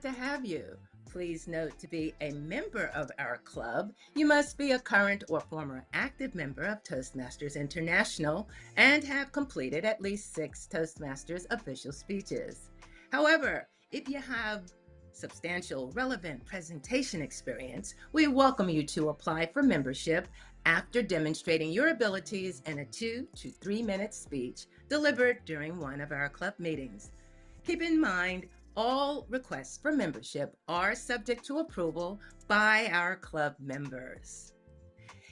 to have you. Please note, to be a member of our club, you must be a current or former active member of Toastmasters International and have completed at least 6 Toastmasters official speeches. However, if you have substantial, relevant presentation experience, we welcome you to apply for membership after demonstrating your abilities in a 2 to 3 minute speech delivered during one of our club meetings. Keep in mind, all requests for membership are subject to approval by our club members.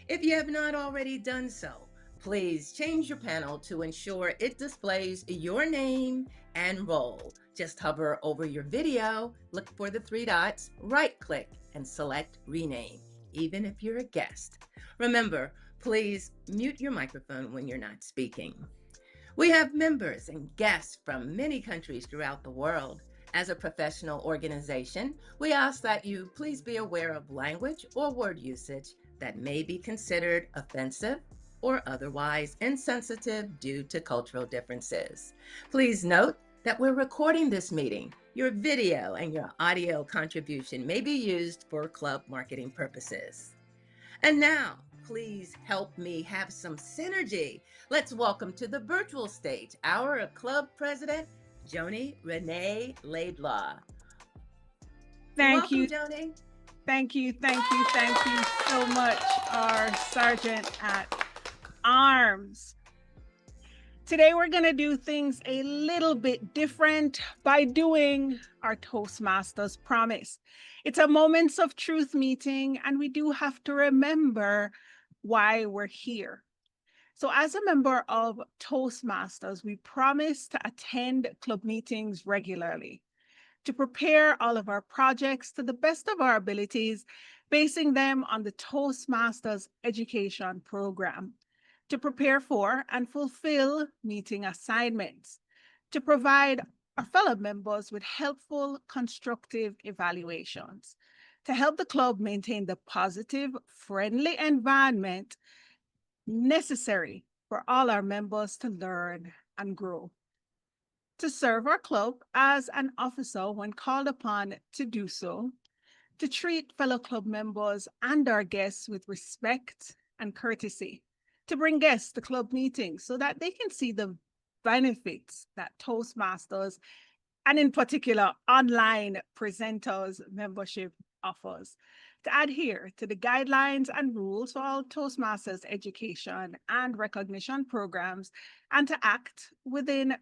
If you have not already done so, please change your panel to ensure it displays your name and role. Just hover over your video, look for the 3 dots, right-click, and select Rename, even if you're a guest. Remember, please mute your microphone when you're not speaking. We have members and guests from many countries throughout the world. As a professional organization, we ask that you please be aware of language or word usage that may be considered offensive or otherwise insensitive due to cultural differences. Please note that we're recording this meeting. Your video and your audio contribution may be used for club marketing purposes. And now, please help me have some synergy. Let's welcome to the virtual stage our club president, Joni Renee Laidlaw. Thank you. Joni. Thank you so much, our Sergeant at Arms. Today we're going to do things a little bit different by doing our Toastmasters promise. It's a Moments of Truth meeting, and we do have to remember why we're here. So as a member of Toastmasters, we promise to attend club meetings regularly, to prepare all of our projects to the best of our abilities, basing them on the Toastmasters education program, to prepare for and fulfill meeting assignments, to provide our fellow members with helpful, constructive evaluations, to help the club maintain the positive, friendly environment necessary for all our members to learn and grow, to serve our club as an officer when called upon to do so, to treat fellow club members and our guests with respect and courtesy, to bring guests to club meetings so that they can see the benefits that Toastmasters, and in particular online presenters membership, offers, to adhere to the guidelines and rules for all Toastmasters education and recognition programs, and to act within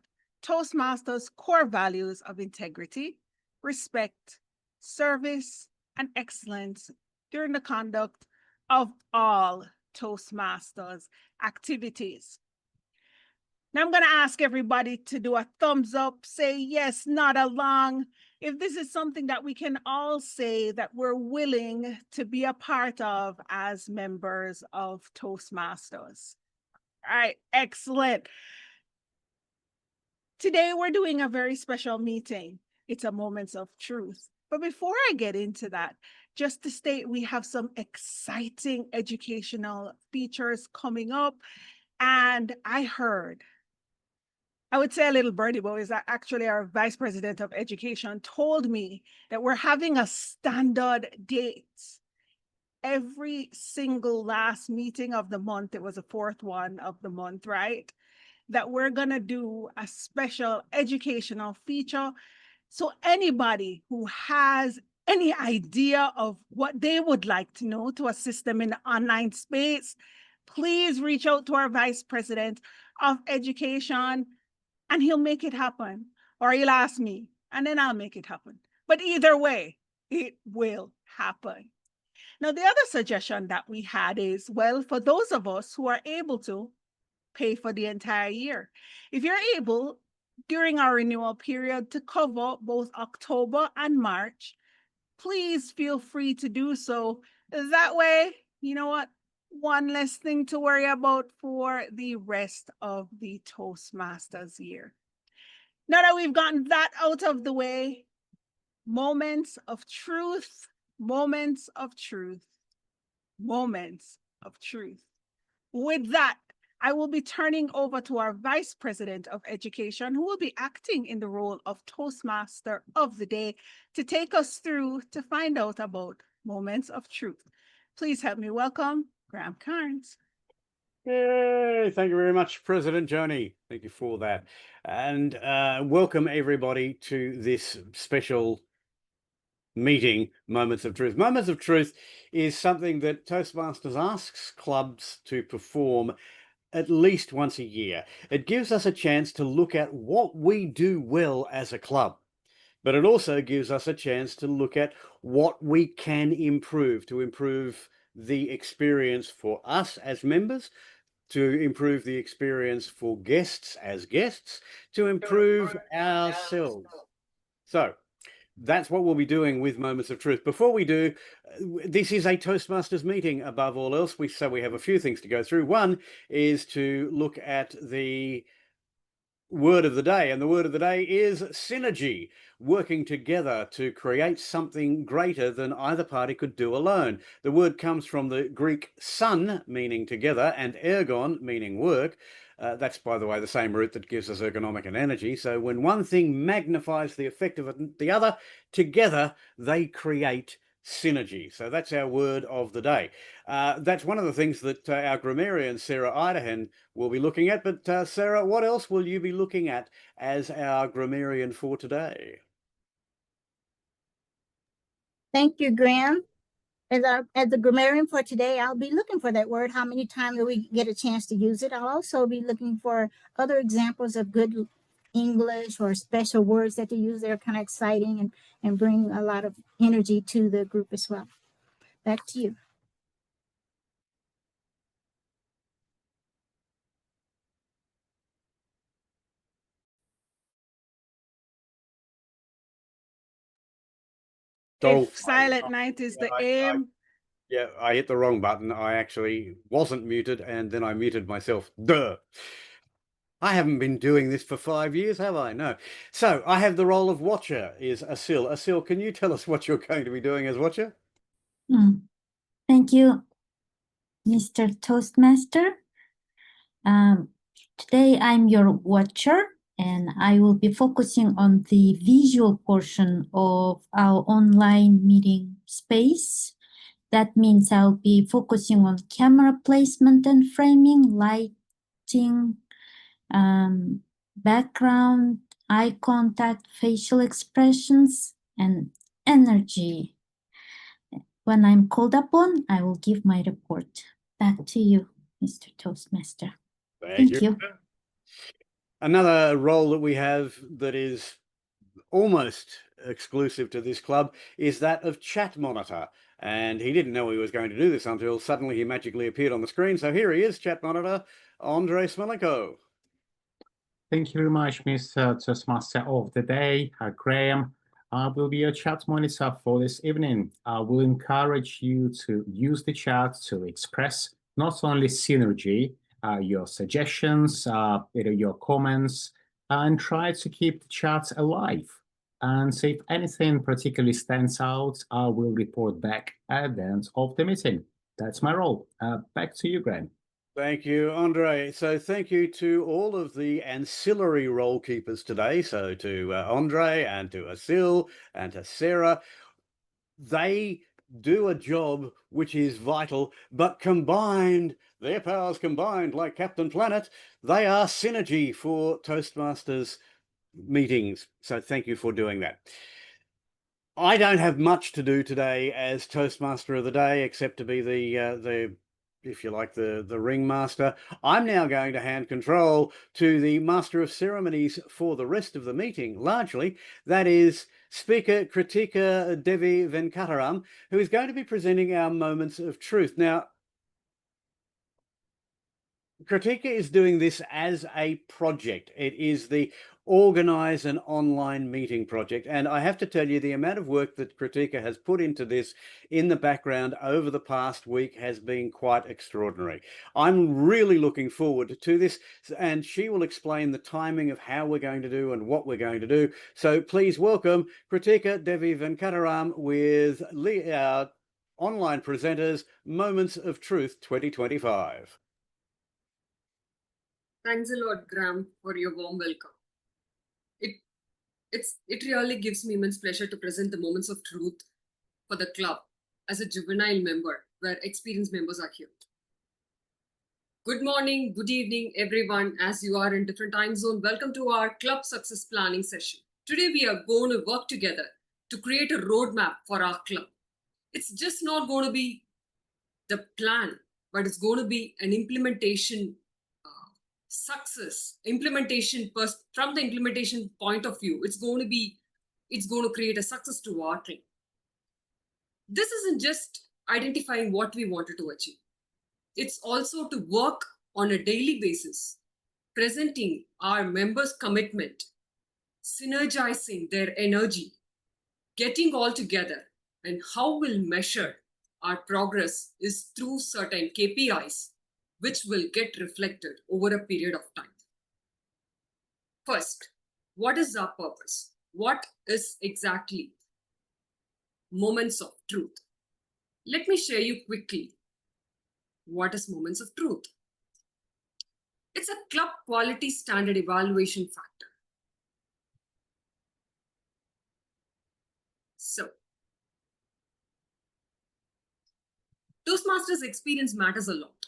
Toastmasters' core values of integrity, respect, service, and excellence during the conduct of all Toastmasters activities. Now I'm going to ask everybody to do a thumbs up, say yes, nod along, if this is something that we can all say that we're willing to be a part of as members of Toastmasters. All right, excellent. Today we're doing a very special meeting. It's a Moments of Truth. But before I get into that, just to state, we have some exciting educational features coming up. And I would say a little birdie, but is that actually our Vice President of Education told me that we're having a standard date every single last meeting of the month. It was the 4th one of the month, right? That we're going to do a special educational feature. So anybody who has any idea of what they would like to know to assist them in the online space, please reach out to our Vice President of Education, and he'll make it happen. Or he'll ask me, and then I'll make it happen. But either way, it will happen. Now, the other suggestion that we had is, well, for those of us who are able to pay for the entire year, if you're able, during our renewal period, to cover both October and March, please feel free to do so. That way, you know what? One less thing to worry about for the rest of the Toastmasters year. Now that we've gotten that out of the way, moments of truth, moments of truth, moments of truth. With that, I will be turning over to our Vice President of Education, who will be acting in the role of Toastmaster of the Day to take us through to find out about moments of truth. Please help me welcome Graham Carnes. Yay, thank you very much, President Joni. Thank you for that. And welcome everybody to this special meeting, Moments of Truth. Moments of Truth is something that Toastmasters asks clubs to perform at least once a year. It gives us a chance to look at what we do well as a club, but it also gives us a chance to look at what we can improve, to improve the experience for us as members, to improve the experience for guests as guests, to improve ourselves. So that's what we'll be doing with Moments of Truth. Before we do, this is a Toastmasters meeting above all else. So we have a few things to go through. One is to look at the word of the day, and the word of the day is synergy, working together to create something greater than either party could do alone. The word comes from the Greek sun, meaning together, and ergon, meaning work. That's, by the way, the same root that gives us ergonomic and energy. So when one thing magnifies the effect of the other, together they create synergy. So that's our word of the day. That's one of the things that our grammarian, Sarah Idahan, will be looking at. But Sarah, what else will you be looking at as our grammarian for today? Thank you, Graham. As the grammarian for today, I'll be looking for that word. How many times do we get a chance to use it? I'll also be looking for other examples of good English or special words that they use that are kind of exciting and bring a lot of energy to the group as well. Back to you. If Silent Night is the aim. Yeah, I hit the wrong button. I actually wasn't muted, and then I muted myself. Duh. I haven't been doing this for 5 years, have I? No. So I have the role of Watcher, is Asil. Asil, can you tell us what you're going to be doing as Watcher? Thank you, Mr. Toastmaster. Today I'm your watcher, and I will be focusing on the visual portion of our online meeting space. That means I'll be focusing on camera placement and framing, lighting, background, eye contact, facial expressions, and energy. When I'm called upon, I will give my report. Back to you, Mr. Toastmaster. Thank you. Another role that we have that is almost exclusive to this club is that of chat monitor. And he didn't know he was going to do this until suddenly he magically appeared on the screen. So here he is, chat monitor, Andrei Smelenko. Thank you very much, Mr. Toastmaster of the Day, Graham. I will be your chat monitor for this evening. I will encourage you to use the chat to express not only synergy, your suggestions, your comments, and try to keep the chat alive. And so if anything particularly stands out, I will report back at the end of the meeting. That's my role. Back to you, Graham. Thank you, Andre. So thank you to all of the ancillary role keepers today. So to Andre and to Asil and to Sarah. They do a job which is vital, but combined, their powers combined, like Captain Planet, they are synergy for Toastmasters meetings. So thank you for doing that. I don't have much to do today as Toastmaster of the Day, except to be the if you like, the ringmaster. I'm now going to hand control to the Master of Ceremonies for the rest of the meeting, largely. That is Speaker Kirthikka Devi Venkataram, who is going to be presenting our Moments of Truth. Now, Kirthikka is doing this as a project. It is the Organise an Online Meeting project. And I have to tell you, the amount of work that Kirthikka has put into this in the background over the past week has been quite extraordinary. I'm really looking forward to this, and she will explain the timing of how we're going to do and what we're going to do. So please welcome Kirthikka Devi Venkataram with our online presenters, Moments of Truth 2025. Thanks a lot, Graham, for your warm welcome. It really gives me immense pleasure to present the moments of truth for the club as a juvenile member, where experienced members are here. Good morning, good evening, everyone. As you are in different time zone, welcome to our club success planning session. Today we are going to work together to create a roadmap for our club. It's just not going to be the plan, but it's going to be an implementation success. From the implementation point of view, it's going to create a success to our club. This isn't just identifying what we wanted to achieve. It's also to work on a daily basis, presenting our members' commitment, synergizing their energy, getting all together, and how we'll measure our progress is through certain KPIs, which will get reflected over a period of time. First, what is our purpose? What is exactly moments of truth? Let me share you quickly what is moments of truth. It's a club quality standard evaluation factor. So, Toastmasters experience matters a lot,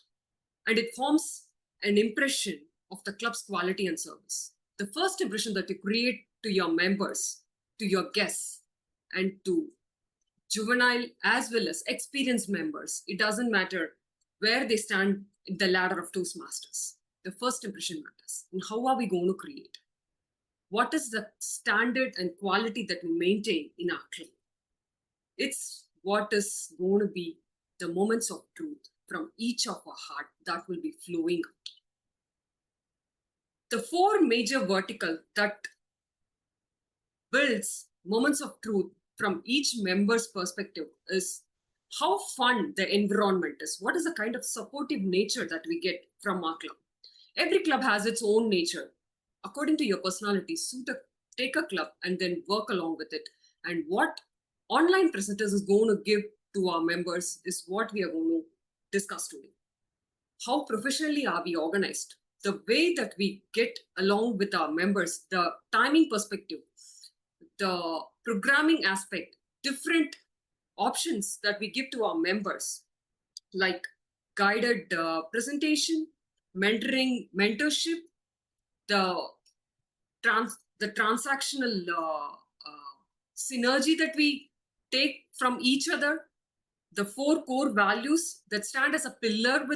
and it forms an impression of the club's quality and service. The first impression that you create to your members, to your guests, and to juvenile as well as experienced members, it doesn't matter where they stand in the ladder of Toastmasters. The first impression matters. And how are we going to create? What is the standard and quality that we maintain in our club? It's what is going to be the moments of truth from each of our heart that will be flowing out. The four major verticals that builds moments of truth from each member's perspective is how fun the environment is. What is the kind of supportive nature that we get from our club? Every club has its own nature. According to your personality, take a club and then work along with it. And what online presenters is going to give to our members is what we are going to discuss today. How professionally are we organized? The way that we get along with our members, the timing perspective, the programming aspect, different options that we give to our members, like guided presentation, mentoring, mentorship, the transactional synergy that we take from each other, the four core values that stand as a pillar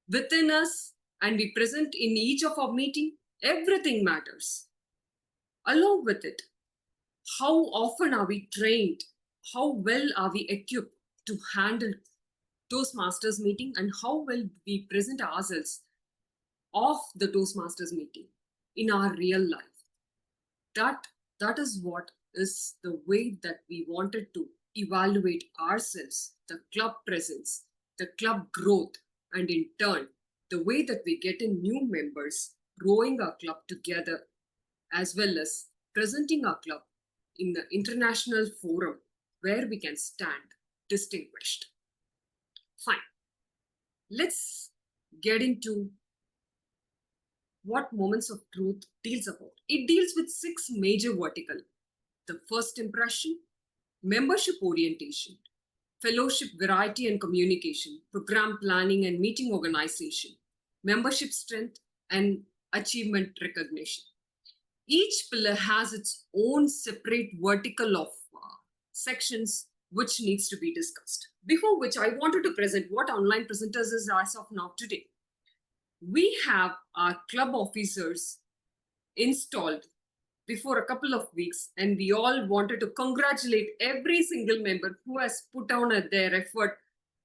within us and we present in each of our meeting. Everything matters. Along with it, how often are we trained? How well are we equipped to handle Toastmasters meeting, and how well we present ourselves of the Toastmasters meeting in our real life? That is what is the way that we wanted to evaluate ourselves, the club presence, the club growth, and in turn, the way that we get in new members, growing our club together, as well as presenting our club in the international forum where we can stand distinguished. Fine. Let's get into what moments of truth deals about. It deals with 6 major verticals. The first impression, membership orientation, fellowship variety and communication, program planning and meeting organization, membership strength, and achievement recognition. Each pillar has its own separate vertical of sections which needs to be discussed. Before which I wanted to present what online presenters is as of now today. We have our club officers installed before a couple of weeks, and we all wanted to congratulate every single member who has put down their effort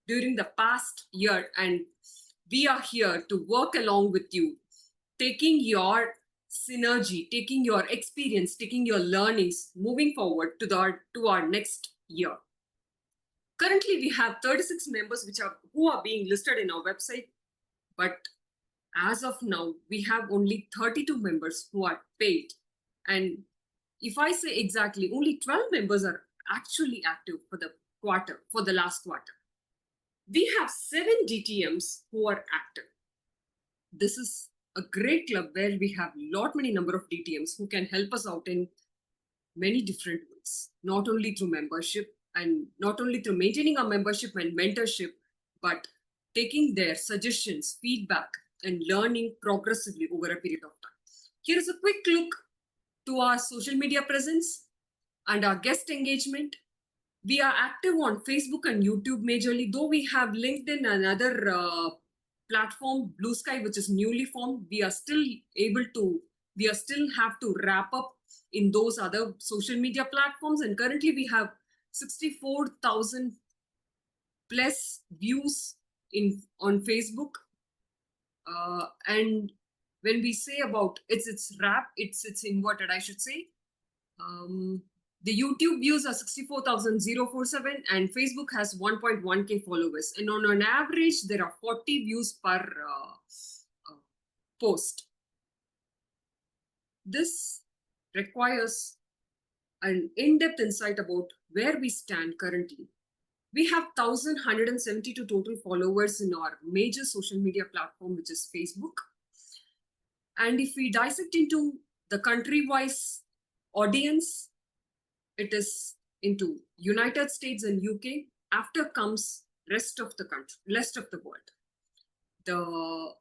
during the past year, and we are here to work along with you, taking your synergy, taking your experience, taking your learnings, moving forward to our next year. Currently, we have 36 members who are being listed in our website, but as of now, we have only 32 members who are paid. And if I say exactly, only 12 members are actually active for the last quarter. We have 7 DTMs who are active. this is a great club where we have many number of DTMs who can help us out in many different ways, not only through membership and not only through maintaining our membership and mentorship, but taking their suggestions, feedback, and learning progressively over a period of time. Here is a quick look to our social media presence and our guest engagement. We are active on Facebook and YouTube majorly, though we have LinkedIn and other platform, Blue Sky, which is newly formed. We still have to wrap up in those other social media platforms. And currently we have 64,000 plus views on Facebook. And when we say about it's inverted, I should say. The YouTube views are 64,047 and Facebook has 1.1K followers. And on an average, there are 40 views per post. This requires an in-depth insight about where we stand currently. We have 1,172 total followers in our major social media platform, which is Facebook. And if we dissect into the country-wise audience, it is into United States and UK. After comes rest of the country, rest of the world. The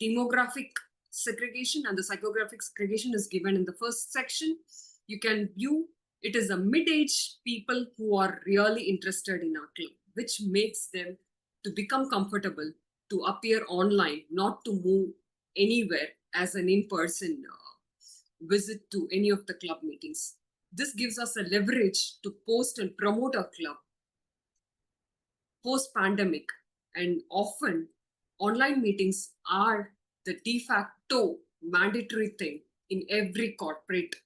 demographic segregation and the psychographic segregation is given in the first section. You can view it is the mid-age people who are really interested in our club, which makes them to become comfortable to appear online, not to move anywhere as an in-person visit to any of the club meetings. This gives us a leverage to post and promote our club post-pandemic, and often online meetings are the de facto mandatory thing in every corporate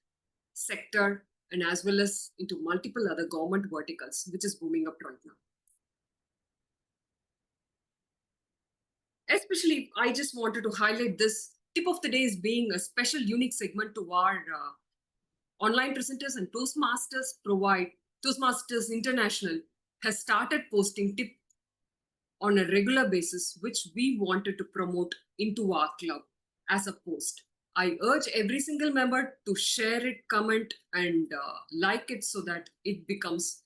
sector and as well as into multiple other government verticals, which is booming up right now. Especially, I just wanted to highlight this tip of the day is being a special unique segment to our online presenters and Toastmasters International has started posting tip on a regular basis, which we wanted to promote into our club as a post. I urge every single member to share it, comment, and like it so that it becomes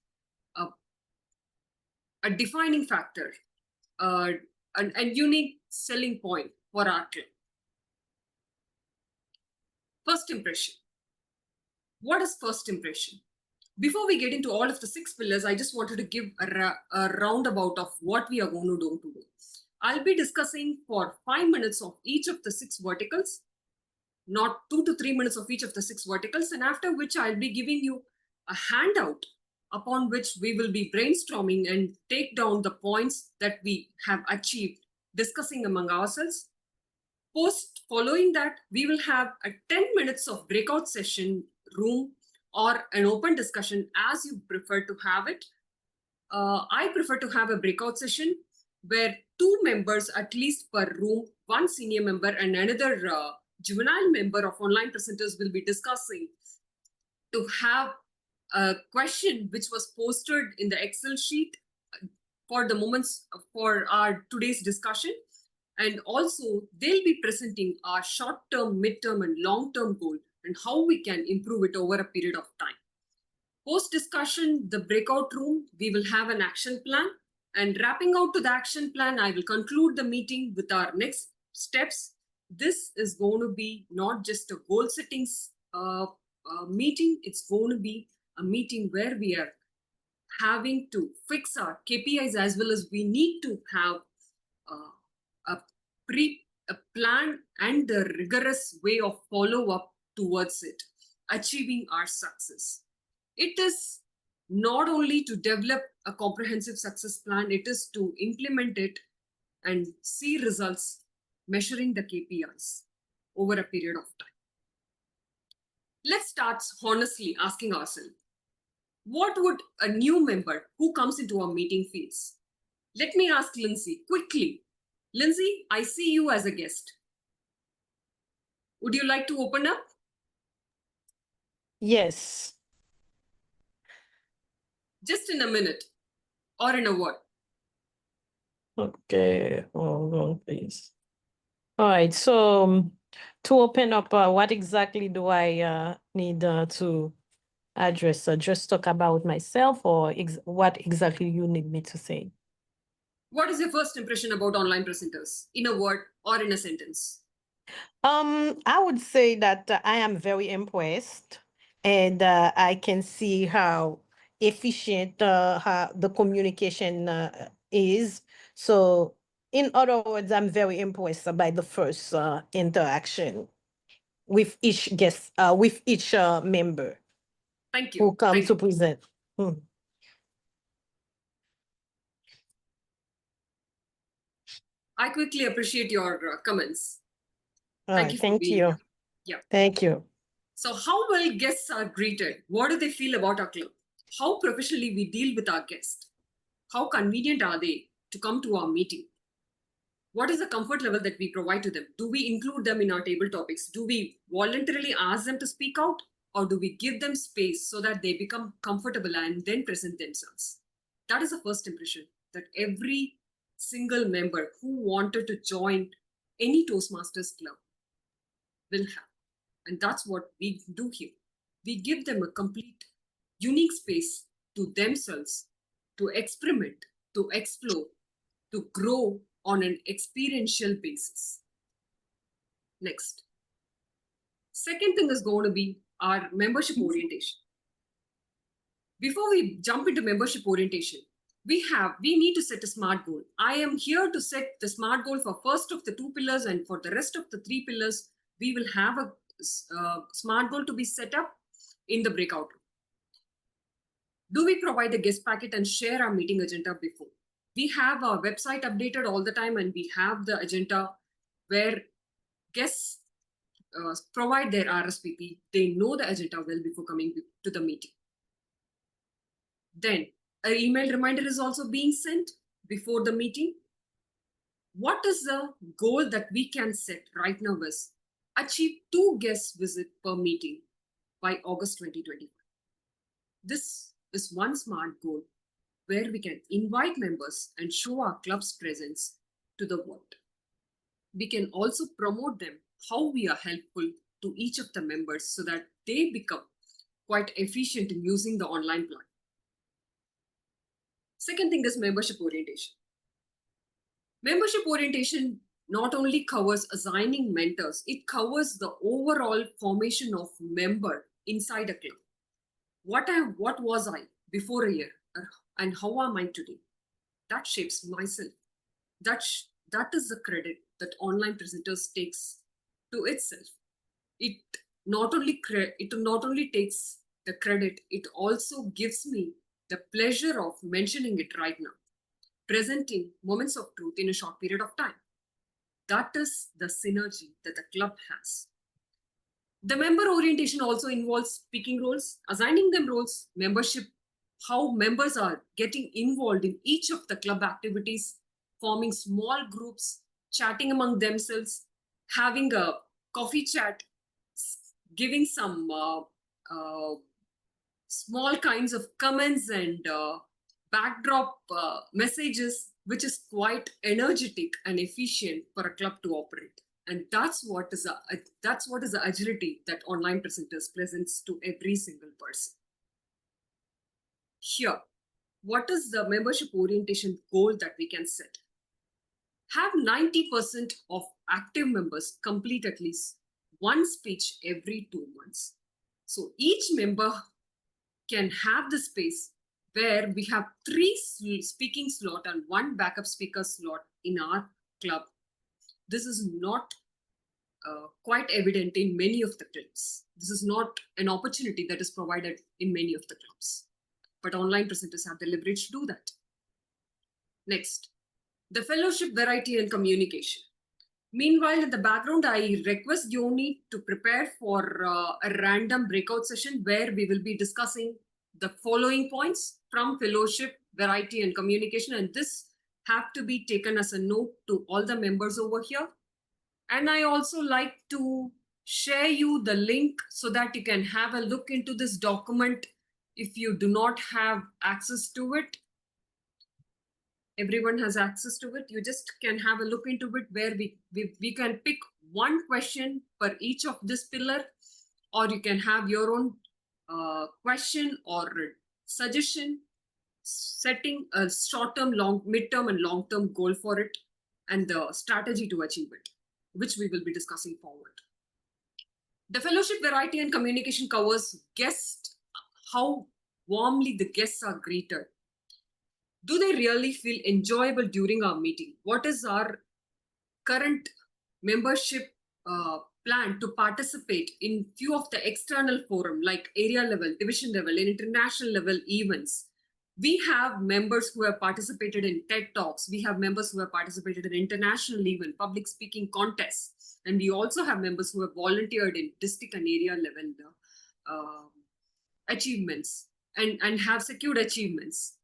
a defining factor, a unique selling point for our club. First impression. What is first impression? Before we get into all of the 6 pillars, I just wanted to give a roundabout of what we are going to do today. I'll be discussing for 5 minutes of each of the 6 verticals, not 2 to 3 minutes of each of the 6 verticals, and after which I'll be giving you a handout upon which we will be brainstorming and take down the points that we have achieved, discussing among ourselves. Following that, we will have a 10 minutes of breakout session room or an open discussion as you prefer to have it. I prefer to have a breakout session where 2 members at least per room, 1 senior member and another juvenile member of online presenters will be discussing to have a question which was posted in the Excel sheet for the moments for our today's discussion. And also they'll be presenting our short-term, mid-term and long-term goal and how we can improve it over a period of time. Post-discussion, the breakout room, we will have an action plan. And wrapping out to the action plan, I will conclude the meeting with our next steps. This is going to be not just a goal settings meeting, it's going to be a meeting where we are having to fix our KPIs as well as we need to have a plan and a rigorous way of follow-up towards it, achieving our success. It is not only to develop a comprehensive success plan, it is to implement it and see results, measuring the KPIs over a period of time. Let's start honestly asking ourselves, what would a new member who comes into our meeting feels? Let me ask Lindsay quickly. Lindsay, I see you as a guest. Would you like to open up? Yes. Just in a minute or in a word. Okay, hold on, please. All right. So to open up, what exactly do I need to address? Just talk about myself, or what exactly you need me to say? What is your first impression about online presenters, in a word or in a sentence? I would say that I am very impressed, and I can see how efficient how the communication is. So, in other words, I'm very impressed by the first interaction with each guest, with each member Thank who you. come Thank to you. present. I quickly appreciate your comments. All Thank right, you for thank being you. here. Yeah. Thank you. So, how well guests are greeted? What do they feel about our club? How professionally we deal with our guests? How convenient are they to come to our meeting? What is the comfort level that we provide to them? Do we include them in our table topics? Do we voluntarily ask them to speak out? Or do we give them space so that they become comfortable and then present themselves? That is the first impression that every single member who wanted to join any Toastmasters club will have. And that's what we do here. We give them a complete, unique space to themselves to experiment, to explore, to grow on an experiential basis. Next. Second thing is going to be our membership orientation. Before we jump into membership orientation, we need to set a SMART goal. I am here to set the SMART goal for first of the two pillars, and for the rest of the three pillars, we will have a SMART goal to be set up in the breakout room. Do we provide the guest packet and share our meeting agenda before? We have our website updated all the time, and we have the agenda where guests provide their RSVP. They know the agenda well before coming to the meeting. Then an email reminder is also being sent before the meeting. What is the goal that we can set right now is achieve 2 guest visits per meeting by August 2025. This is one SMART goal where we can invite members and show our club's presence to the world. We can also promote them how we are helpful to each of the members so that they become quite efficient in using the online plan. Second thing is membership orientation. Membership orientation not only covers assigning mentors, it covers the overall formation of member inside a club. What was I before a year, and how am I today? That shapes myself. That is the credit that online presenters takes to itself. It not only takes the credit, it also gives me the pleasure of mentioning it right now, presenting moments of truth in a short period of time. That is the synergy that the club has. The member orientation also involves speaking roles, assigning them roles, membership, how members are getting involved in each of the club activities, forming small groups, chatting among themselves, having a coffee chat, giving some small kinds of comments and backdrop messages, which is quite energetic and efficient for a club to operate. And that's what is the agility that online presenters presents to every single person. Here, what is the membership orientation goal that we can set? Have 90% of active members complete at least one speech every 2 months. So each member can have the space where we have 3 speaking slot and 1 backup speaker slot in our club. This is not quite evident in many of the clubs. This is not an opportunity that is provided in many of the clubs. But online presenters have the leverage to do that. Next, the fellowship, variety, and communication. Meanwhile, in the background, I request Yoni to prepare for a random breakout session where we will be discussing the following points from fellowship, variety, and communication. And this have to be taken as a note to all the members over here. And I also like to share you the link so that you can have a look into this document if you do not have access to it. Everyone has access to it. You just can have a look into it where we can pick one question per each of this pillar, or you can have your own question or suggestion, setting a short-term, mid-term and long-term goal for it, and the strategy to achieve it, which we will be discussing forward. The fellowship variety and communication covers guests, how warmly the guests are greeted. Do they really feel enjoyable during our meeting? What is our current membership plan to participate in few of the external forum like area level, division level, and international level events? We have members who have participated in TED Talks. We have members who have participated in international event, public speaking contests. And we also have members who have volunteered in district and area level achievements and have secured achievements.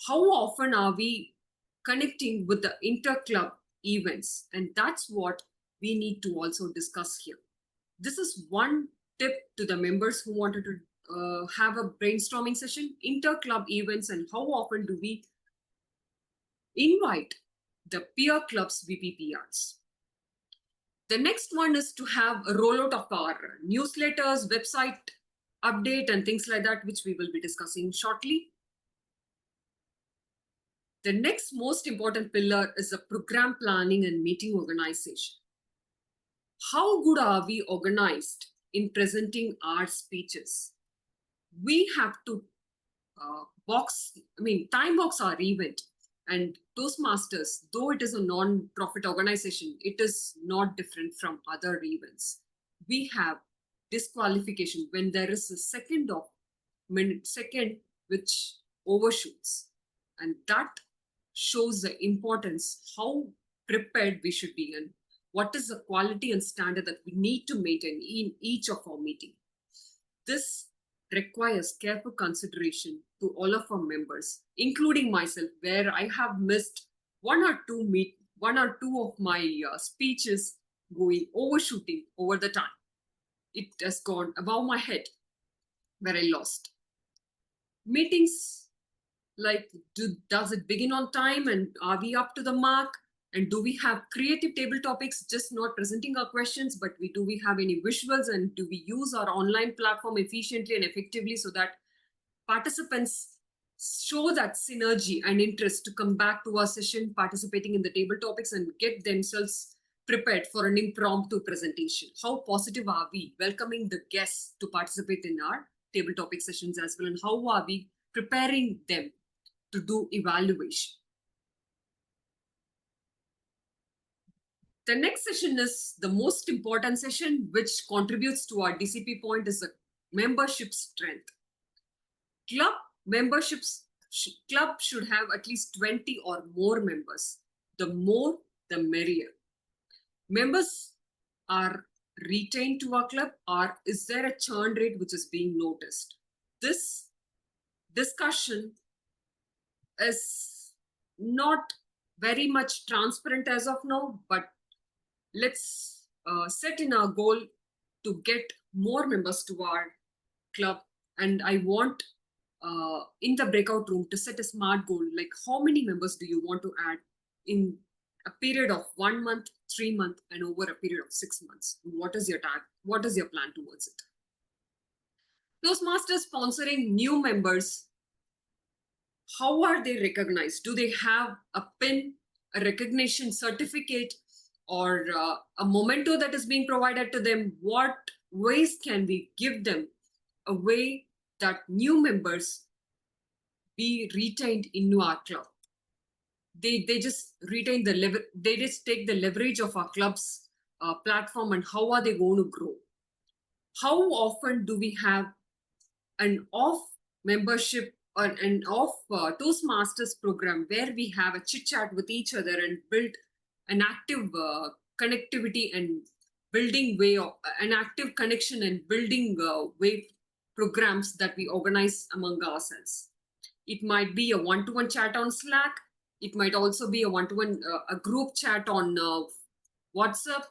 How often are we connecting with the inter-club events? And that's what we need to also discuss here. This is one tip to the members who wanted to have a brainstorming session, inter-club events, and how often do we invite the peer clubs VPPRs. The next one is to have a rollout of our newsletters, website update, and things like that, which we will be discussing shortly. The next most important pillar is the program planning and meeting organization. How good are we organized in presenting our speeches? We have to time box our event. And Toastmasters, though it is a non-profit organization, it is not different from other events. We have disqualification when there is a second which overshoots. And that shows the importance, how prepared we should be, and what is the quality and standard that we need to maintain in each of our meetings. This requires careful consideration to all of our members, including myself, where I have missed one or two of my speeches overshooting over the time. It has gone above my head, where I lost. Meetings, like, does it begin on time, and are we up to the mark? And do we have creative table topics, just not presenting our questions, but do we have any visuals, and do we use our online platform efficiently and effectively so that participants show that synergy and interest to come back to our session, participating in the table topics, and get themselves prepared for an impromptu presentation? How positive are we welcoming the guests to participate in our table topic sessions as well? And how are we preparing them to do evaluation? The next session is the most important session, which contributes to our DCP point, is the membership strength. Club should have at least 20 or more members. The more, the merrier. Members are retained to our club, or is there a churn rate which is being noticed? This discussion is not very much transparent as of now, but let's set in our goal to get more members to our club. And I want in the breakout room to set a smart goal, like how many members do you want to add in a period of 1 month, 3 months, and over a period of 6 months? What is your tag? What is your plan towards it? Toastmasters sponsoring new members, how are they recognized? Do they have a pin, a recognition certificate, or a memento that is being provided to them? What ways can we give them a way that new members be retained into our club? They just retain they just take the leverage of our club's platform, and how are they going to grow? How often do we have an off membership or an off Toastmasters program where we have a chit chat with each other and build an active connectivity and building way of an active connection and building way programs that we organize among ourselves? It might be a one-to-one chat on Slack. It might also be a one-to-one a group chat on WhatsApp,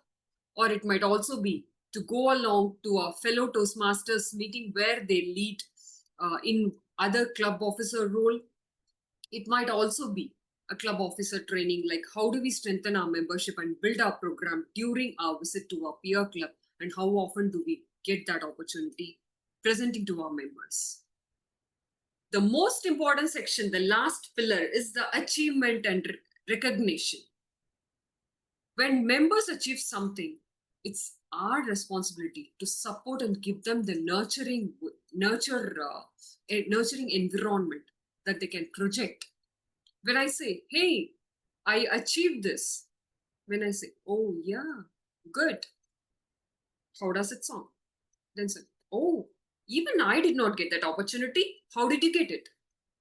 or it might also be to go along to a fellow Toastmasters meeting where they lead in other club officer role. It might also be a club officer training, like how do we strengthen our membership and build our program during our visit to our peer club, and how often do we get that opportunity presenting to our members. The most important section, the last pillar, is the achievement and recognition. When members achieve something, it's our responsibility to support and give them the nurturing environment that they can project. When I say, hey, I achieved this, when I say, oh yeah, good, how does it sound? Then say, oh, even I did not get that opportunity. How did you get it?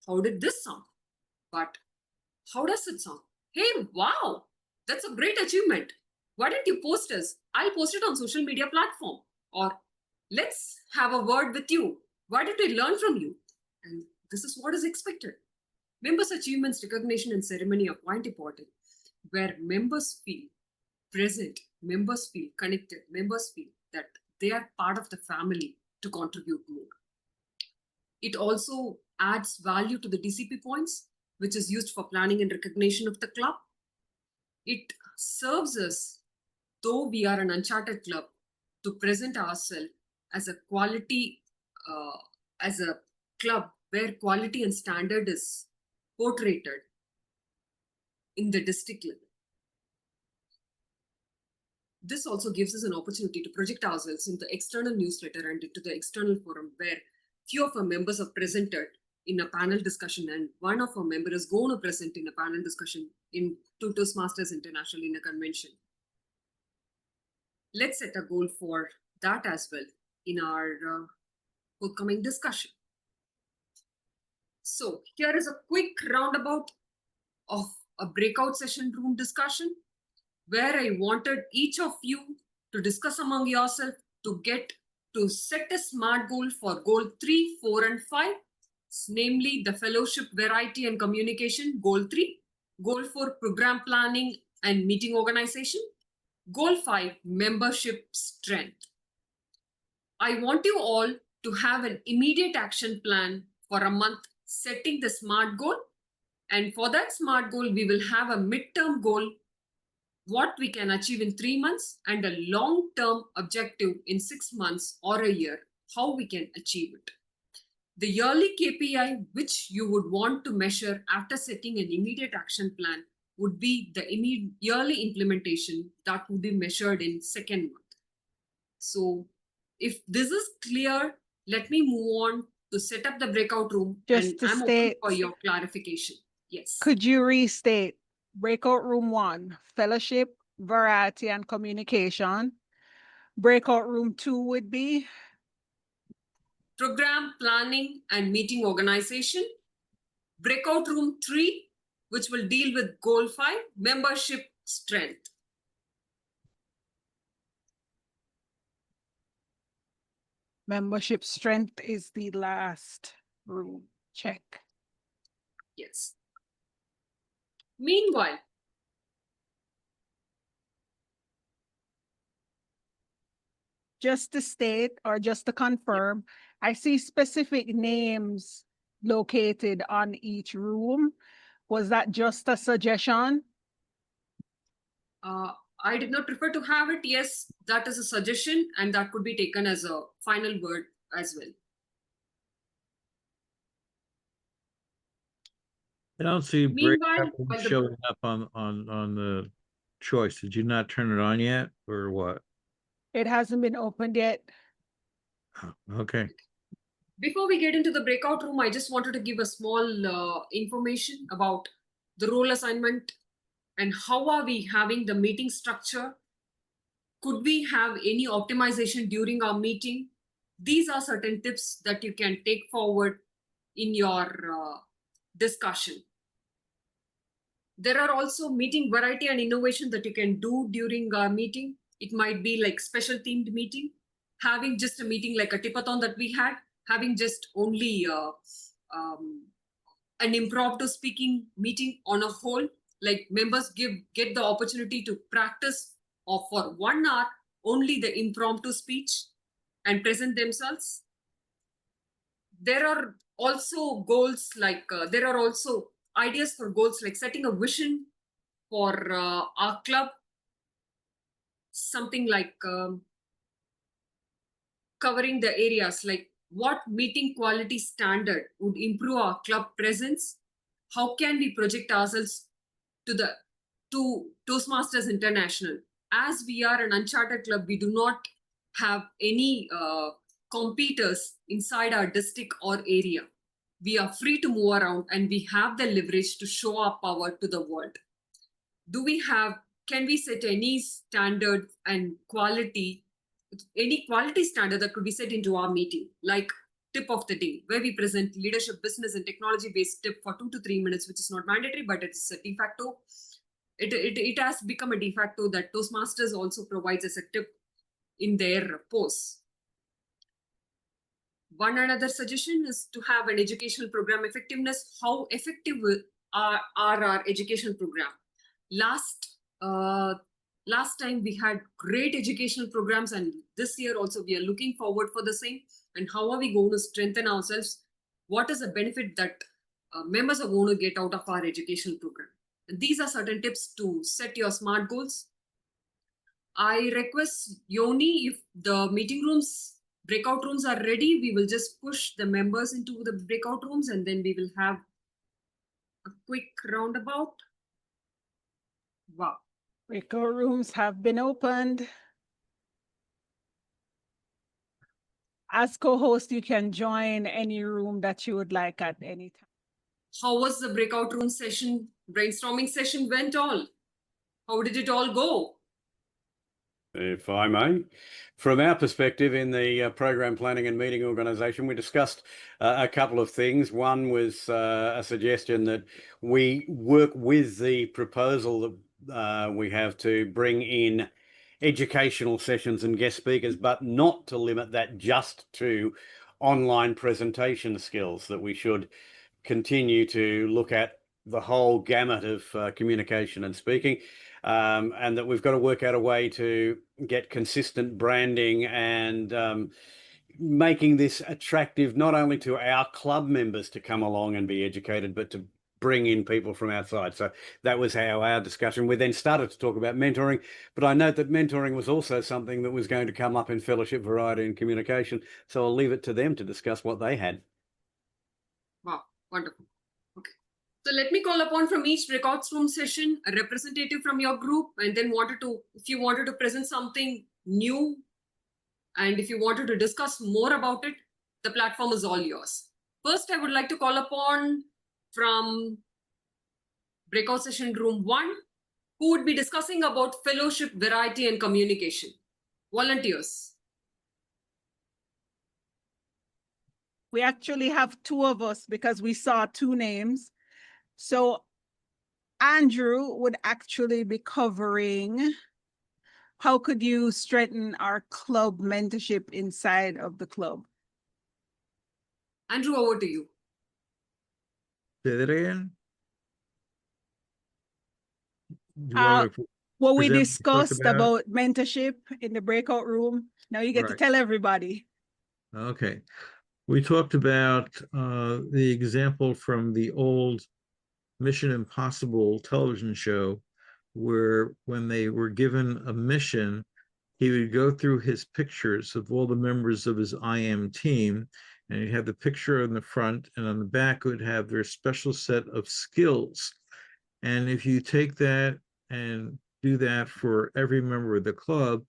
How did this sound? But how does it sound? Hey, wow, that's a great achievement. Why didn't you post us? I'll post it on social media platform. Or let's have a word with you. Why did we learn from you? And this is what is expected. Members' achievements, recognition, and ceremony are quite important, where members feel present, members feel connected, members feel that they are part of the family to contribute more. It also adds value to the DCP points, which is used for planning and recognition of the club. It serves us, though we are an uncharted club, to present ourselves as a quality, as a club where quality and standard is portrayed in the district level. This also gives us an opportunity to project ourselves in the external newsletter and into the external forum, where few of our members are presented in a panel discussion, and one of our members is going to present in a panel discussion in Toastmasters International in a convention. Let's set a goal for that as well in our forthcoming discussion. So here is a quick roundabout of a breakout session room discussion, where I wanted each of you to discuss among yourself to get to set a SMART goal for goal 3, 4, and 5, namely the fellowship, variety, and communication, goal 3, goal 4, program planning and meeting organization, goal 5, membership strength. I want you all to have an immediate action plan for a month setting the SMART goal. And for that SMART goal, we will have a midterm goal, what we can achieve in 3 months, and a long-term objective in 6 months or a year, how we can achieve it. The yearly KPI, which you would want to measure after setting an immediate action plan, would be the yearly implementation that would be measured in 2nd month. So if this is clear, let me move on to set up the breakout room. Just to I'm state, open for your clarification. Yes. could you restate breakout room 1, fellowship, variety, and communication? Breakout room 2 would be? Program planning and meeting organization. Breakout room 3, which will deal with goal 5, membership strength. Membership strength is the last room. Check. Yes. Meanwhile, Just to state, or just to confirm, I see specific names located on each room. Was that just a suggestion? I did not prefer to have it. Yes, that is a suggestion, and that could be taken as a final word as well. I don't see Meanwhile, breakout room while the- showing up on the choice. Did you not turn it on yet, or what? It hasn't been opened yet. Oh, okay. Before we get into the breakout room, I just wanted to give a small information about the role assignment and how are we having the meeting structure. Could we have any optimization during our meeting? These are certain tips that you can take forward in your discussion. There are also meeting variety and innovation that you can do during a meeting. It might be like special themed meeting, having just a meeting like a tipathon that we had, having just only an impromptu speaking meeting on a whole, like members get the opportunity to practice or for 1 hour only the impromptu speech and present themselves. There are also goals like there are also ideas for goals, like setting a vision for our club, something like covering the areas like what meeting quality standard would improve our club presence, how can we project ourselves to Toastmasters International. As we are an uncharted club, we do not have any competitors inside our district or area. We are free to move around and we have the leverage to show our power to the world. Can we set any standard and quality, any quality standard that could be set into our meeting, like tip of the day, where we present leadership, business, and technology-based tip for 2 to 3 minutes, which is not mandatory, but it's a de facto. It has become a de facto that Toastmasters also provides as a tip in their posts. One another suggestion is to have an educational program effectiveness. How effective are our educational program? Last time we had great educational programs, and this year also we are looking forward for the same. And how are we going to strengthen ourselves? What is the benefit that members are going to get out of our educational program? And these are certain tips to set your SMART goals. I request Yoni, if the meeting rooms, breakout rooms are ready, we will just push the members into the breakout rooms and then we will have a quick roundabout. Wow. Breakout rooms have been opened. As co-host, you can join any room that you would like at any time. How was the breakout room session, brainstorming session went all? How did it all go? If I may, from our perspective in the program planning and meeting organisation, we discussed a couple of things. One was a suggestion that we work with the proposal that we have to bring in educational sessions and guest speakers, but not to limit that just to online presentation skills, that we should continue to look at the whole gamut of communication and speaking, and that we've got to work out a way to get consistent branding and making this attractive not only to our club members to come along and be educated, but to bring in people from outside. So that was how our discussion. We then started to talk about mentoring, but I note that mentoring was also something that was going to come up in fellowship, variety and communication. So I'll leave it to them to discuss what they had. Wow, wonderful. Okay. So let me call upon from each breakout room session a representative from your group, and then if you wanted to present something new, and if you wanted to discuss more about it, the platform is all yours. First, I would like to call upon from breakout session room 1, who would be discussing about fellowship, variety, and communication. Volunteers. We actually have 2 of us because we saw 2 names. So Andrew would actually be covering how could you strengthen our club mentorship inside of the club. Andrew, over to you. Say that again. You want to What we present what you talked discussed about mentorship in the breakout room. Now you get to Right. tell everybody. Okay. We talked about the example from the old Mission Impossible television show, where when they were given a mission, he would go through his pictures of all the members of his IM team, and he'd have the picture on the front, and on the back would have their special set of skills. And if you take that and do that for every member of the club,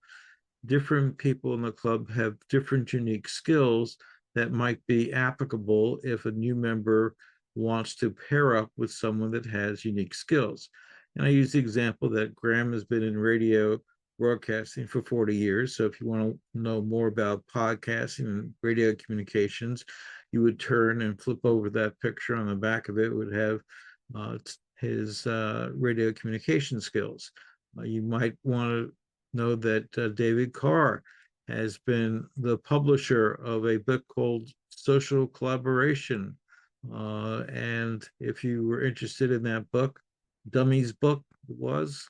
different people in the club have different unique skills that might be applicable if a new member wants to pair up with someone that has unique skills. And I use the example that Graham has been in radio broadcasting for 40 years. So if you want to know more about podcasting and radio communications, you would turn and flip over that picture. On the back of it would have his radio communication skills. You might want to know that David Carr has been the publisher of a book called Social Collaboration. And if you were interested in that book, Dummies book was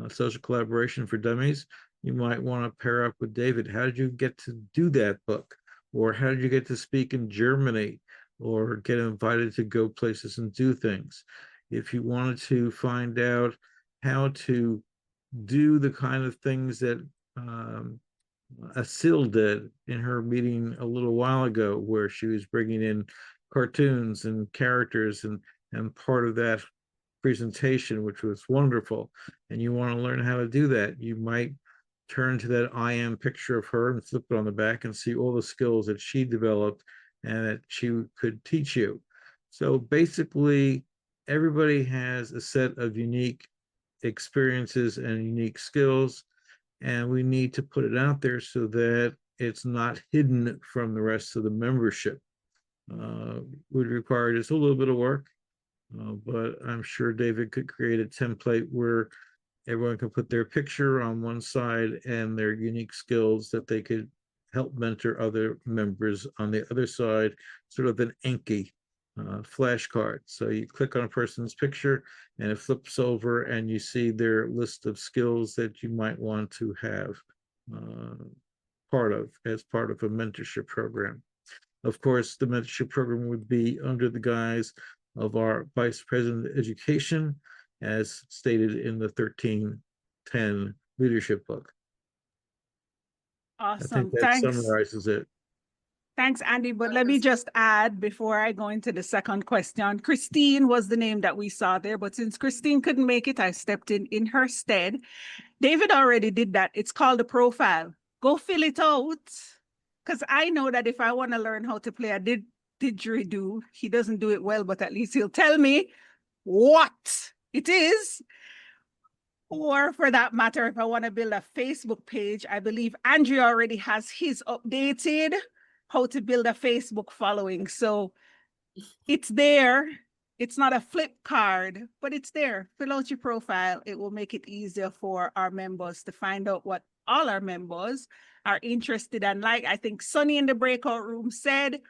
Social Collaboration for Dummies, you might want to pair up with David. How did you get to do that book? Or how did you get to speak in Germany or get invited to go places and do things? if you wanted to find out how to do the kind of things that Asil did in her meeting a little while ago, where she was bringing in cartoons and characters and part of that presentation, which was wonderful, and you want to learn how to do that, you might turn to that I am picture of her and flip it on the back and see all the skills that she developed and that she could teach you. So basically, everybody has a set of unique experiences and unique skills, and we need to put it out there so that it's not hidden from the rest of the membership. Would require just a little bit of work, but I'm sure David could create a template where everyone can put their picture on one side and their unique skills that they could help mentor other members on the other side, sort of an Enki flashcard. So you click on a person's picture and it flips over and you see their list of skills that you might want to have as part of a mentorship program. Of course, the mentorship program would be under the guise of our Vice President of Education, as stated in the 1310 leadership book. Awesome. I think that Thanks. summarizes it. Thanks, Andy. But let me just add before I go into the second question. Christine was the name that we saw there, but since Christine couldn't make it, I stepped in her stead. David already did that. It's called a profile. Go fill it out. Because I know that if I want to learn how to play a didgeridoo, he doesn't do it well, but at least he'll tell me what it is. Or for that matter, if I want to build a Facebook page, I believe Andrea already has his updated how to build a Facebook following. So it's there. It's not a flip card, but it's there. Fill out your profile. It will make it easier for our members to find out what all our members are interested in. Like I think Sunny in the breakout room said,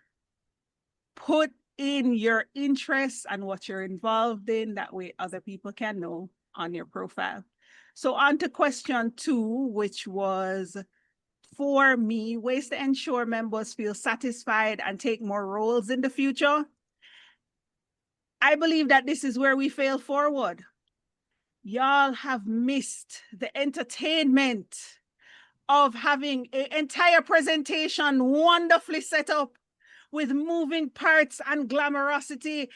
put in your interests and what you're involved in. That way other people can know on your profile. So on to question 2, which was for me, ways to ensure members feel satisfied and take more roles in the future. I believe that this is where we fail forward. Y'all have missed the entertainment of having an entire presentation wonderfully set up with moving parts and glamorosity,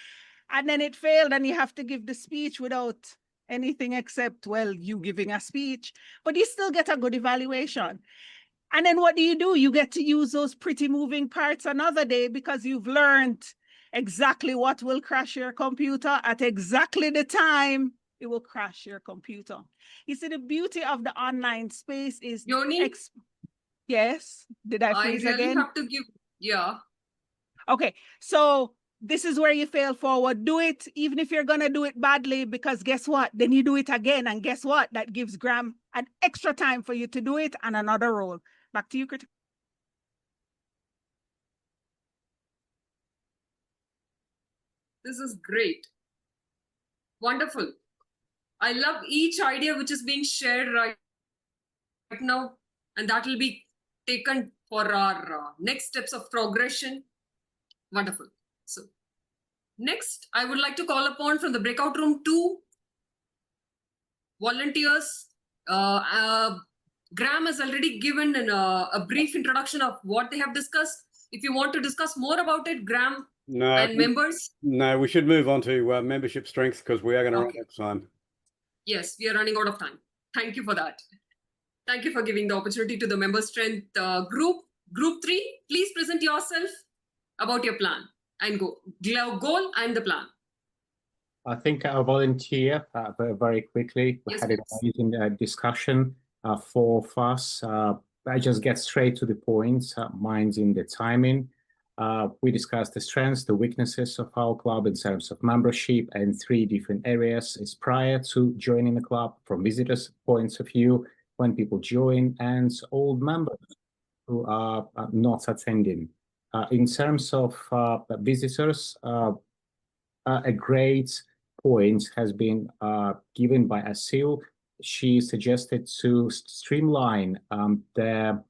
and then it failed and you have to give the speech without anything except, well, you giving a speech, but you still get a good evaluation. And then what do? You get to use those pretty moving parts another day because you've learned exactly what will crash your computer at exactly the time it will crash your computer. You see, the beauty of the online space is... Yoni? Yes? Did I freeze really again? have to give... Yeah. Okay, so this is where you fail forward. Do it, even if you're going to do it badly, because guess what? Then you do it again, and guess what? That gives Graham an extra time for you to do it and another role. Back to you, Kirthikka. This is great. Wonderful. I love each idea which is being shared right now, and that will be taken for our next steps of progression. Wonderful. So next, I would like to call upon from the breakout room 2 volunteers. Graham has already given a brief introduction of what they have discussed. If you want to discuss more about it, Graham and members. No, we should move on to membership strength because we are going to run out of time. Yes, we are running out of time. Thank you for that. Thank you for giving the opportunity to the member strength group. Group 3, please present yourself about your plan and goal and the plan. I think I'll volunteer very quickly. We had an amazing discussion. 4 of us. I just get straight to the point. Mine's in the timing. We discussed the strengths, the weaknesses of our club in terms of membership, and 3 different areas is prior to joining the club, from visitors' points of view, when people join, and old members who are not attending. In terms of visitors, a great point has been given by Asil. She suggested to streamline the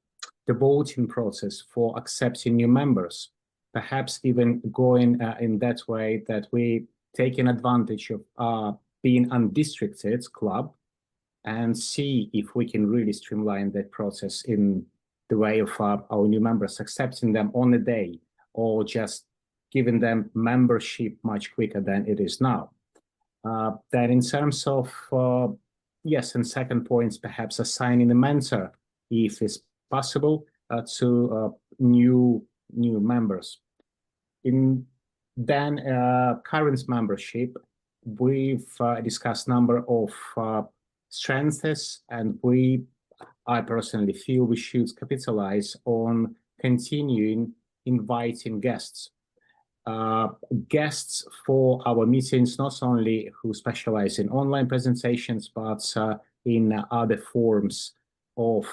voting process for accepting new members, perhaps even going in that way that we taking advantage of being undistricted club and see if we can really streamline that process in the way of our new members, accepting them on the day or just giving them membership much quicker than it is now. Then in terms of, yes, and second points, perhaps assigning a mentor, if it's possible, to new members. In then current membership, we've discussed number of strengths, and I personally feel we should capitalize on continuing inviting guests. Guests for our meetings, not only who specialize in online presentations, but in other forms of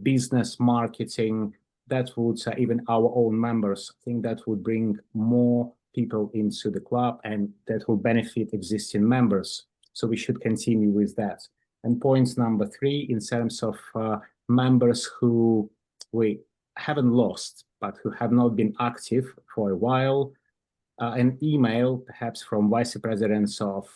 business marketing, that would even our own members, I think that would bring more people into the club and that will benefit existing members. So we should continue with that. And point number 3, in terms of members who we haven't lost, but who have not been active for a while, an email perhaps from vice presidents of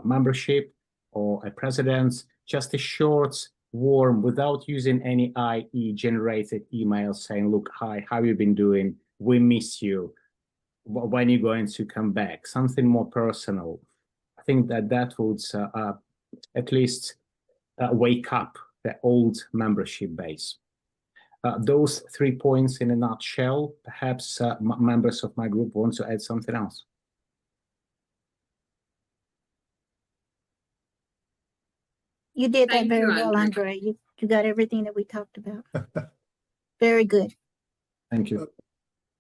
membership or a president, just a short, warm, without using any IE generated email saying, look, hi, how have you been doing? We miss you. When are you going to come back? Something more personal. I think that would at least wake up the old membership base. Those 3 points in a nutshell. Perhaps members of my group want to add something else. You did that Thank very you, well, Andrea. Andre. You got everything that we talked about. Very good. Thank you.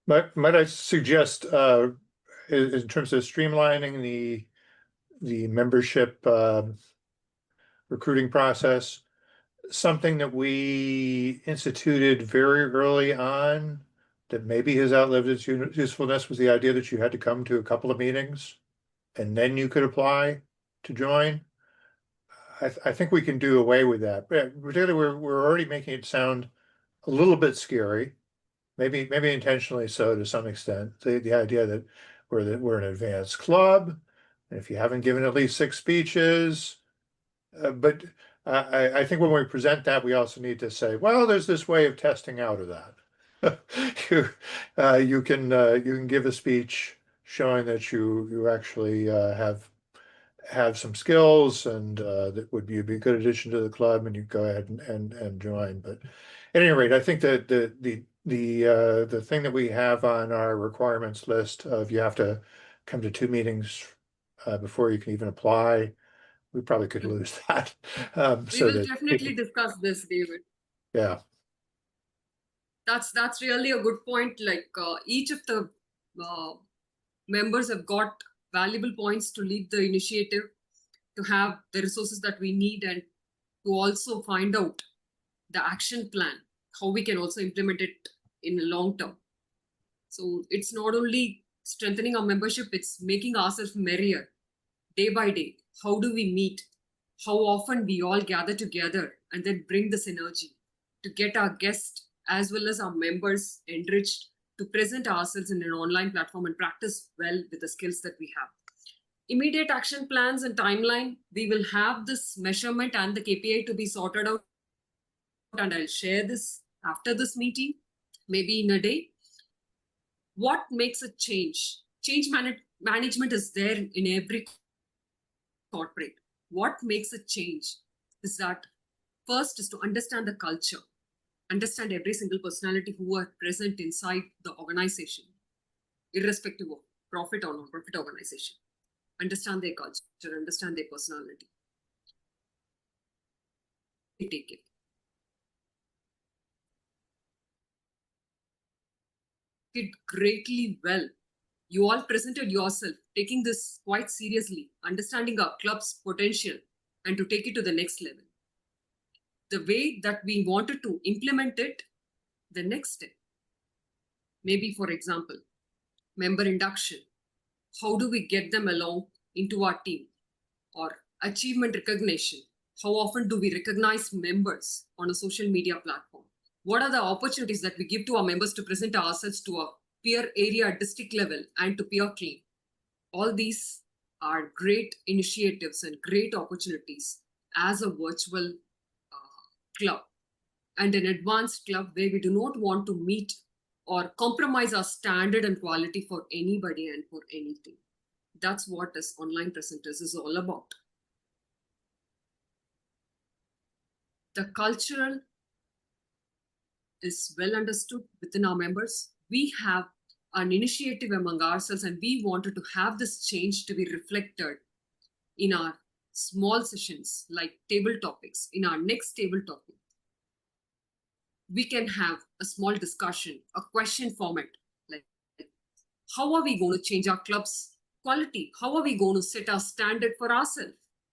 Might I suggest, in terms of streamlining the membership recruiting process, something that we instituted very early on that maybe has outlived its usefulness was the idea that you had to come to a couple of meetings and then you could apply to join. I think we can do away with that. Particularly, we're already making it sound a little bit scary, maybe intentionally so to some extent. The idea that we're an advanced club, and if you haven't given at least 6 speeches, but I think when we present that, we also need to say, well, there's this way of testing out of that. You can give a speech showing that you actually have some skills and that would be a good addition to the club, and you go ahead and join. But at any rate, I think that the thing that we have on our requirements list of you have to come to 2 meetings before you can even apply, we probably could lose that. We will definitely discuss this, David. Yeah. That's really a good point. Like each of the members have got valuable points to lead the initiative, to have the resources that we need, and to also find out the action plan, how we can also implement it in the long term. So it's not only strengthening our membership, it's making ourselves merrier day by day. How do we meet? How often we all gather together and then bring this energy to get our guests as well as our members enriched to present ourselves in an online platform and practice well with the skills that we have. Immediate action plans and timeline, we will have this measurement and the KPI to be sorted out, and I'll share this after this meeting, maybe in a day. What makes a change? Change management is there in every corporate. What makes a change is that first is to understand the culture, understand every single personality who are present inside the organization, irrespective of profit or non-profit organization. Understand their culture, understand their personality. Take it. Did greatly well. You all presented yourself, taking this quite seriously, understanding our club's potential, and to take it to the next level. The way that we wanted to implement it, the next step. Maybe, for example, member induction. How do we get them along into our team? Or achievement recognition. How often do we recognize members on a social media platform? What are the opportunities that we give to our members to present ourselves to a peer area, district level, and to peer team? All these are great initiatives and great opportunities as a virtual club and an advanced club where we do not want to meet or compromise our standard and quality for anybody and for anything. That's what this online presenters is all about. The cultural is well understood within our members. We have an initiative among ourselves, and we wanted to have this change to be reflected in our small sessions like table topics. In our next table topic, we can have a small discussion, a question format, like how are we going to change our club's quality? How are we going to set our standard for ourselves?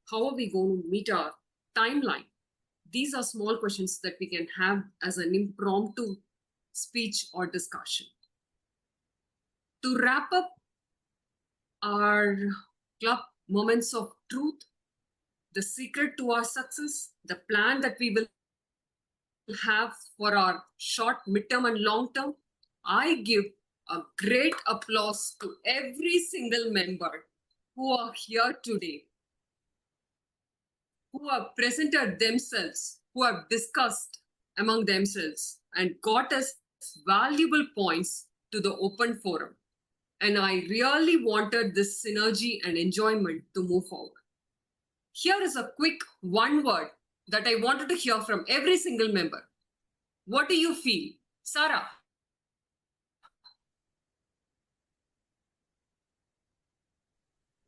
How are we going to meet our timeline? These are small questions that we can have as an impromptu speech or discussion. To wrap up our club moments of truth, the secret to our success, the plan that we will have for our short, midterm, and long term, I give a great applause to every single member who are here today, who have presented themselves, who have discussed among themselves and got us valuable points to the open forum. And I really wanted this synergy and enjoyment to move forward. Here is a quick one word that I wanted to hear from every single member. What do you feel? Sarah?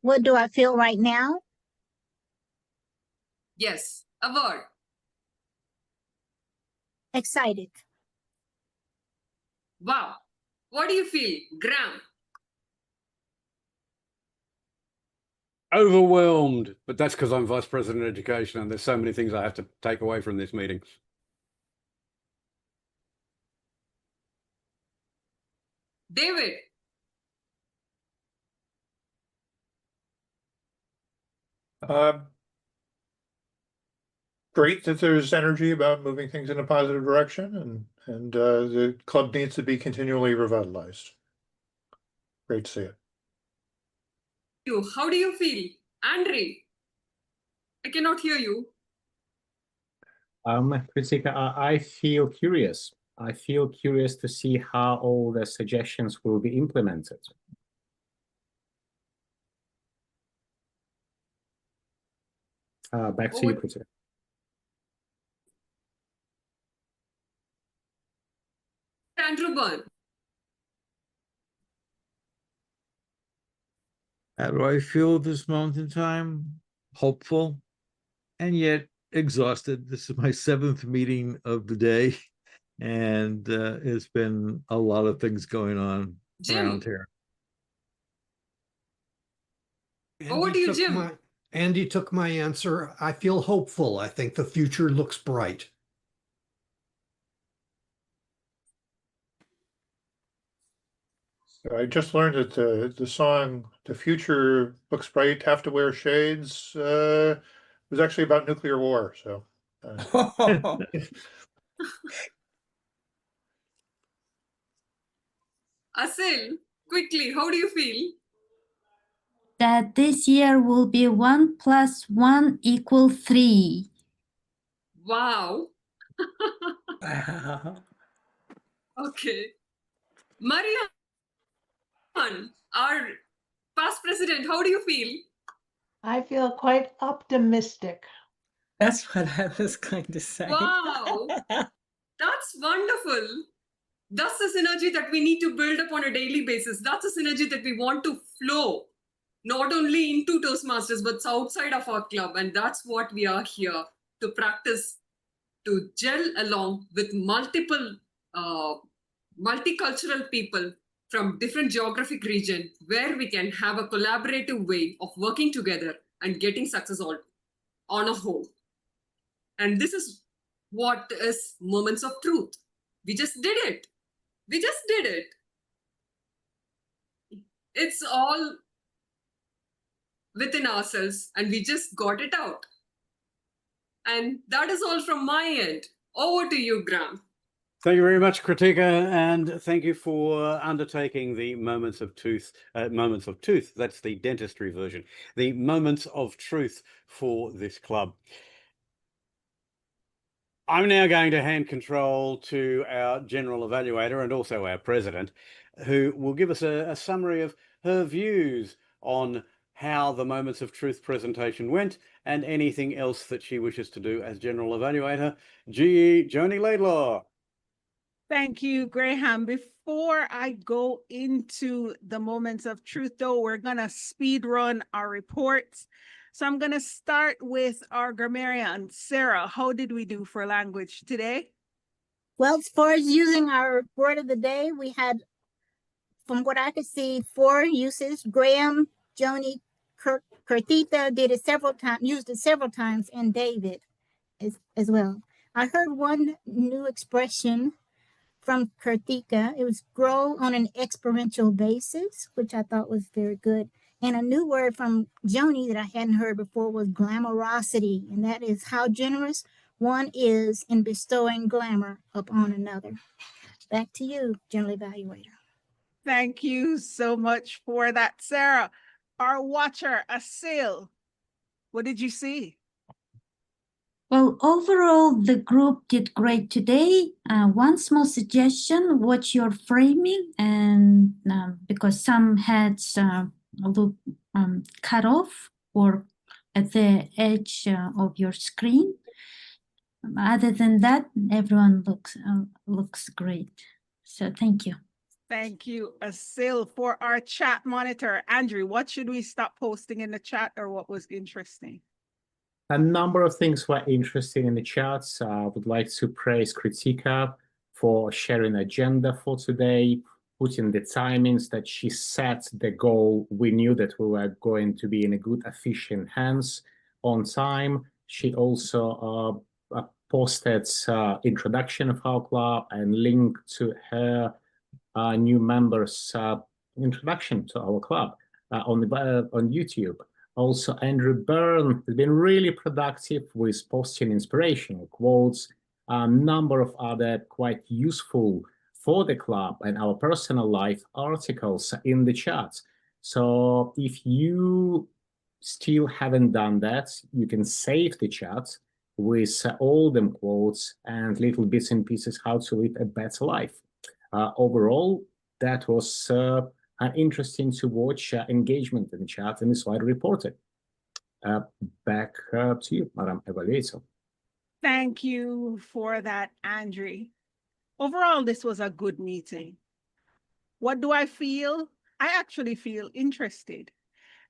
What do I feel right now? Yes, a word. Excited. Wow. What do you feel, Graham? Overwhelmed, but that's because I'm Vice President of Education and there's so many things I have to take away from this meeting. David? Great that there's energy about moving things in a positive direction, and the club needs to be continually revitalized. Great to see it. How do you feel? Andre? I cannot hear you. Kirthikka, I feel curious. I feel curious to see how all the suggestions will be implemented. Back to you, Kirthikka. Andrew Byrne? How do I feel at this moment in time? Hopeful and yet exhausted. This is my 7th meeting of the day, and it's been a lot of things going on around here. Over to you, Jim. Andy took my answer. I feel hopeful. I think the future looks bright. I just learned that the song "The Future Looks Bright, Have to Wear Shades" was actually about nuclear war. So, Asil, quickly, how do you feel? That this year will be 1 + 1 = 3. Wow. Okay. Marian, our past president, how do you feel? I feel quite optimistic. That's what I was going to say. Wow. That's wonderful. That's the synergy that we need to build up on a daily basis. That's the synergy that we want to flow, not only into Toastmasters, but outside of our club. And that's what we are here to practice, to gel along with multiple multicultural people from different geographic region, where we can have a collaborative way of working together and getting success on a whole. And this is what is Moments of Truth. We just did it. We just did it. It's all within ourselves and we just got it out. And that is all from my end. Over to you, Graham. Thank you very much, Kirthikka, and thank you for undertaking the Moments of Truth. That's the dentistry version. The Moments of Truth for this club. I'm now going to hand control to our general evaluator and also our president, who will give us a summary of her views on how the Moments of Truth presentation went and anything else that she wishes to do as general evaluator. Joni Laidlaw. Thank you, Graham. Before I go into the Moments of Truth, though, we're going to speed run our reports. So I'm going to start with our grammarian. Sarah, how did we do for language today? Well, as far as using our word of the day, we had, from what I could see, 4 uses. Graham, Joni, Kirthikka did it several times, used it several times, and David as well. I heard one new expression from Kirthikka. It was grow on an exponential basis, which I thought was very good. And a new word from Joni that I hadn't heard before was glamorosity, and that is how generous one is in bestowing glamour upon another. Back to you, general evaluator. Thank you so much for that, Sarah. Our watcher, Asil, what did you see? Well, overall, the group did great today. One small suggestion, watch your framing, and because some heads look cut off or at the edge of your screen. Other than that, everyone looks great. So thank you. Thank you, Asil. For our chat monitor, Andrew, what should we stop posting in the chat, or what was interesting? A number of things were interesting in the chats. I would like to praise Kirthikka for sharing agenda for today, putting the timings that she set the goal. We knew that we were going to be in a good, efficient hands on time. She also posted introduction of our club and link to her new members' introduction to our club on YouTube. Also, Andrew Byrne has been really productive with posting inspirational quotes, a number of other quite useful for the club and our personal life articles in the chat. So if you still haven't done that, you can save the chat with all them quotes and little bits and pieces how to live a better life. Overall, that was interesting to watch engagement in the chat and is why I reported. Back to you, Madam Evaluator. Thank you for that, Andrew. Overall, this was a good meeting. What do I feel? I actually feel interested.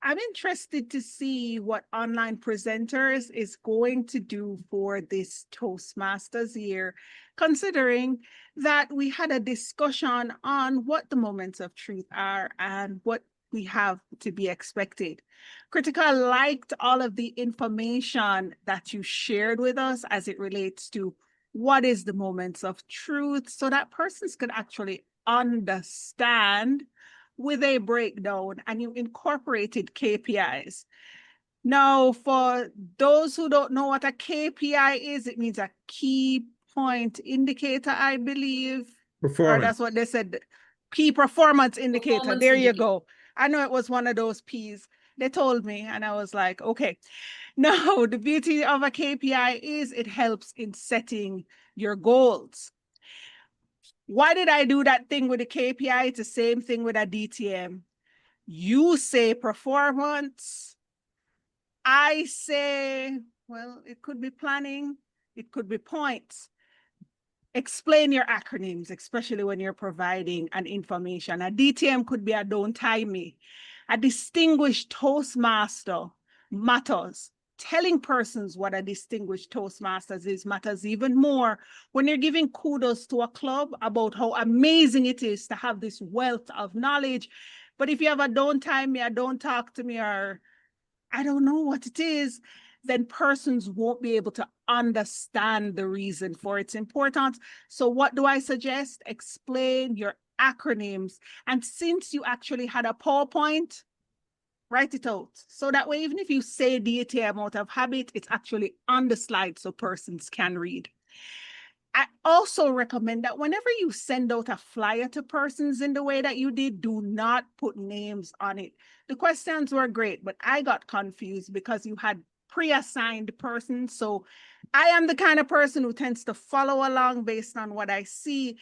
I'm interested to see what online presenters is going to do for this Toastmasters year, considering that we had a discussion on what the moments of truth are and what we have to be expected. Kirthikka liked all of the information that you shared with us as it relates to what is the moments of truth, so that persons could actually understand with a breakdown, and you incorporated KPIs. Now, for those who don't know what a KPI is, it means a key point indicator, I believe. Performance. Or that's what they said. Key performance indicator. Performance there indicator. You go. I know it was one of those P's. They told me, and I was like, okay. Now, the beauty of a KPI is it helps in setting your goals. Why did I do that thing with the KPI? It's the same thing with a DTM. You say performance. I say, well, it could be planning. It could be points. Explain your acronyms, especially when you're providing an information. A DTM could be a don't tie me. A distinguished Toastmaster matters. Telling persons what a distinguished Toastmasters is matters even more when you're giving kudos to a club about how amazing it is to have this wealth of knowledge. But if you have a don't time me, or don't talk to me, or I don't know what it is, then persons won't be able to understand the reason for its importance. So what do I suggest? Explain your acronyms. And since you actually had a PowerPoint, write it out. So that way, even if you say DTM out of habit, it's actually on the slide so persons can read. I also recommend that whenever you send out a flyer to persons in the way that you did, do not put names on it. The questions were great, but I got confused because you had pre-assigned persons. So I am the kind of person who tends to follow along based on what I see.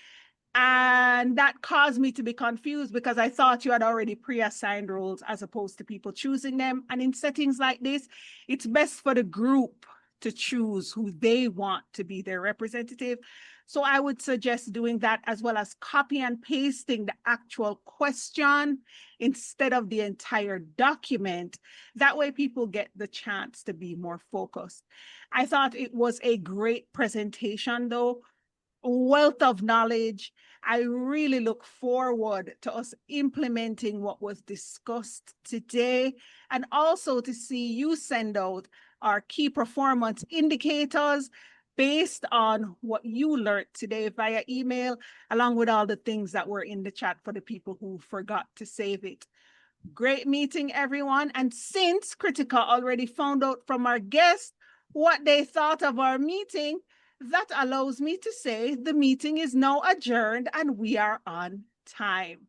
And that caused me to be confused because I thought you had already pre-assigned roles as opposed to people choosing them. And in settings like this, it's best for the group to choose who they want to be their representative. So I would suggest doing that, as well as copy and pasting the actual question instead of the entire document. That way people get the chance to be more focused. I thought it was a great presentation though. Wealth of knowledge. I really look forward to us implementing what was discussed today, and also to see you send out our key performance indicators based on what you learned today via email, along with all the things that were in the chat for the people who forgot to save it. Great meeting, everyone. And since Kirthikka already found out from our guests what they thought of our meeting, that allows me to say the meeting is now adjourned and we are on time.